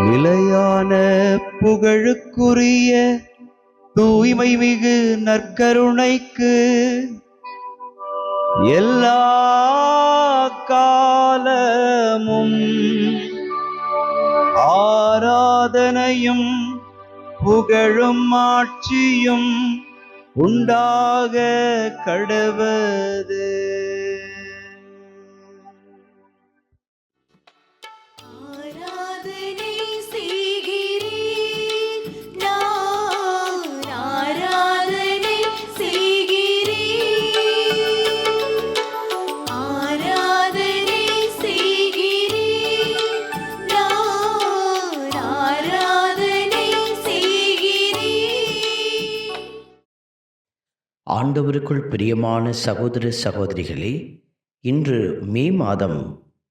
நிலையான புகழுக்குரிய தூய்மை மிகு நற்கருணைக்கு எல்லா காலமும் ஆராதனையும் புகழும் ஆட்சியும் உண்டாக கடவது. ஆண்டவருக்குள் பிரியமான சகோதர சகோதரிகளே, இன்று மே மாதம்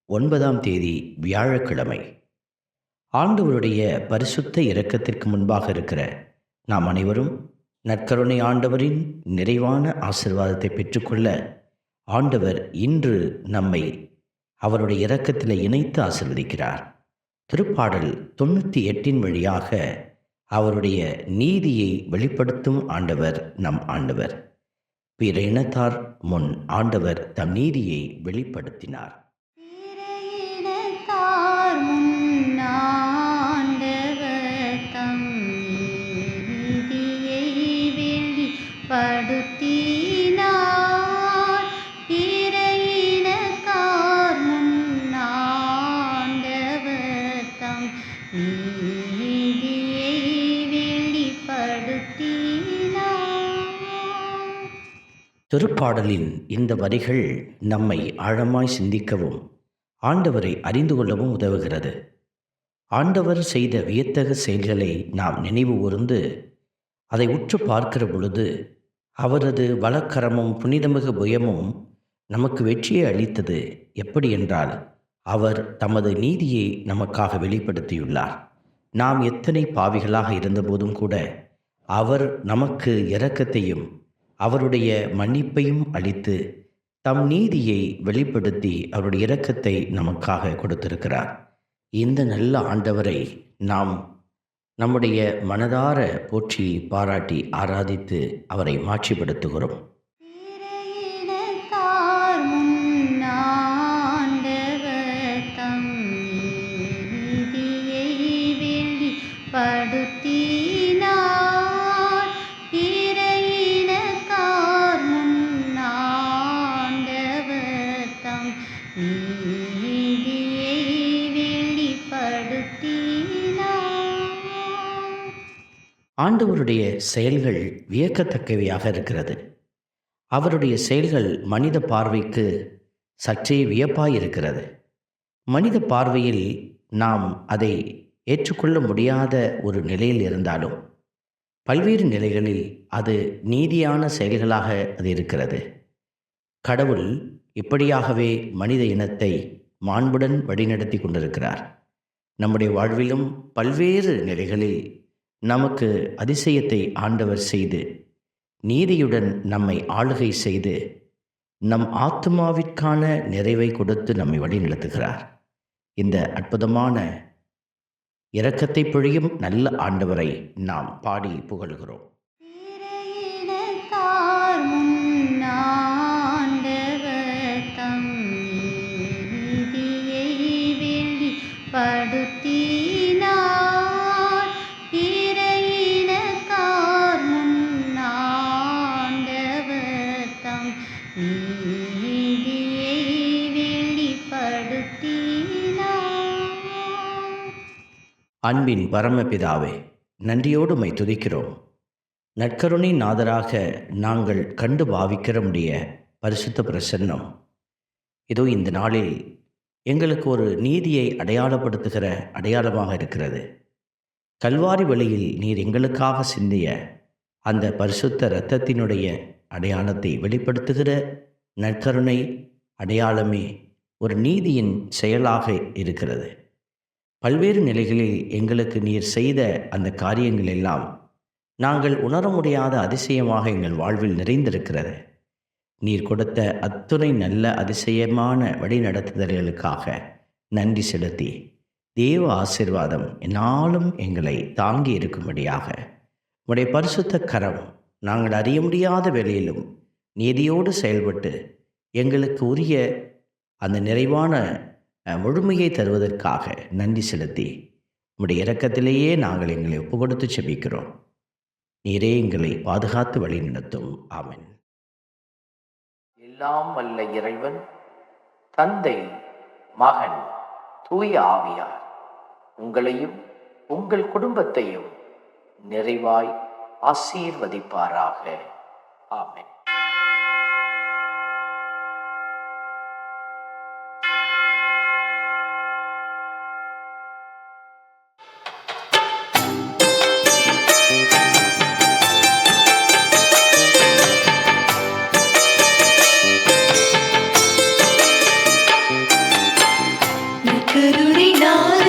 9ஆம் தேதி வியாழக்கிழமை. ஆண்டவருடைய பரிசுத்த இரக்கத்திற்கு முன்பாக இருக்கிற நாம் அனைவரும் நற்கருணை ஆண்டவரின் நிறைவான ஆசீர்வாதத்தை பெற்றுக்கொள்ள ஆண்டவர் இன்று நம்மை அவருடைய இரக்கத்தில் இணைத்து ஆசீர்வதிக்கிறார். திருப்பாடல் 98 வழியாக அவருடைய நீதியை வெளிப்படுத்தும் ஆண்டவர் நம் ஆண்டவர். பிற இனத்தார் முன் ஆண்டவர் தம் நீதியை வெளிப்படுத்தினார். திருப்பாடலின் இந்த வரிகள் நம்மை ஆழமாய் சிந்திக்கவும் ஆண்டவரை அறிந்து கொள்ளவும் உதவுகிறது. ஆண்டவர் செய்த வியத்தகு செயல்களை நாம் நினைவு கூர்ந்து அதை உற்று பார்க்கிற பொழுது அவரது வலக்கரமும் புனிதமிகு புயமும் நமக்கு வெற்றியை அளித்தது எப்படி என்றால், அவர் தமது நீதியை நமக்காக வெளிப்படுத்தியுள்ளார். நாம் எத்தனை பாவிகளாக இருந்தபோதும் கூட அவர் நமக்கு இரக்கத்தையும் அவருடைய மன்னிப்பையும் அளித்து தம் நீதியை வெளிப்படுத்தி அவருடைய இரக்கத்தை நமக்காக கொடுத்திருக்கிறார். இந்த நல்ல ஆண்டவரை நாம் நம்முடைய மனதார போற்றி பாராட்டி ஆராதித்து அவரை மாட்சிப்படுத்துகிறோம். ஆண்டவருடைய செயல்கள் வியக்கத்தக்கவையாக இருக்கிறது. அவருடைய செயல்கள் மனித பார்வைக்கு சற்றே வியப்பாயிருக்கிறது. மனித பார்வையில் நாம் அதை ஏற்றுக்கொள்ள முடியாத ஒரு நிலையில் இருந்தாலும் பல்வேறு நிலைகளில் அது நீதியான செயல்களாக அது இருக்கிறது. கடவுள் இப்படியாகவே மனித இனத்தை மாண்புடன் வழிநடத்தி கொண்டிருக்கிறார். நம்முடைய வாழ்விலும் பல்வேறு நிலைகளில் நமக்கு அதிசயத்தை ஆண்டவர் செய்து நீதியுடன் நம்மை ஆளுகை செய்து நம் ஆத்மாவிற்கான நிறைவை கொடுத்து நம்மை வழிநடத்துகிறார். இந்த அற்புதமான இரக்கத்தை பொழியும் நல்ல ஆண்டவரை நாம் பாடி புகழ்கிறோம். அன்பின் பரமபிதாவே, நன்றியோடு உம்மை துதிக்கிறோம். நற்கருணை நாதராக நாங்கள் கண்டு பாவிக்கிற முடிய பரிசுத்த பிரசன்னம் இதோ இந்த நாளில் எங்களுக்கு ஒரு நீதியை அடையாளப்படுத்துகிற அடையாளமாக இருக்கிறது. கல்வாரி வழியில் நீர் எங்களுக்காக சிந்திய அந்த பரிசுத்த இரத்தத்தினுடைய அடையாளத்தை வெளிப்படுத்துகிற நற்கருணை அடையாளமே ஒரு நீதியின் செயலாக இருக்கிறது. பல்வேறு நிலைகளில் எங்களுக்கு நீர் செய்த அந்த காரியங்கள் எல்லாம் நாங்கள் உணர முடியாத அதிசயமாக எங்கள் வாழ்வில் நிறைந்திருக்கிறது. நீர் கொடுத்த அத்துணை நல்ல அதிசயமான வழிநடத்துதல்களுக்காக நன்றி செலுத்தி தேவ ஆசீர்வாதம் என்னாலும் எங்களை தாங்கி இருக்கும்படியாக உம்முடைய பரிசுத்த கரம் நாங்கள் அறிய முடியாத வேளையிலும் நீதியோடு செயல்பட்டு எங்களுக்கு உரிய அந்த நிறைவான முழுமையை தருவதற்காக நன்றி செலுத்தி உம்முடைய இரக்கத்திலேயே நாங்கள் எங்களை ஒப்பு கொடுத்து செபிக்கிறோம். நீரே எங்களை பாதுகாத்து வழி நடத்தும். ஆமென். எல்லாம் வல்ல இறைவன் தந்தை, மகன், தூய ஆவியார் உங்களையும் உங்கள் குடும்பத்தையும் நிறைவாய் ஆசீர்வதிப்பாராக. ஆமென். கருணை நாதா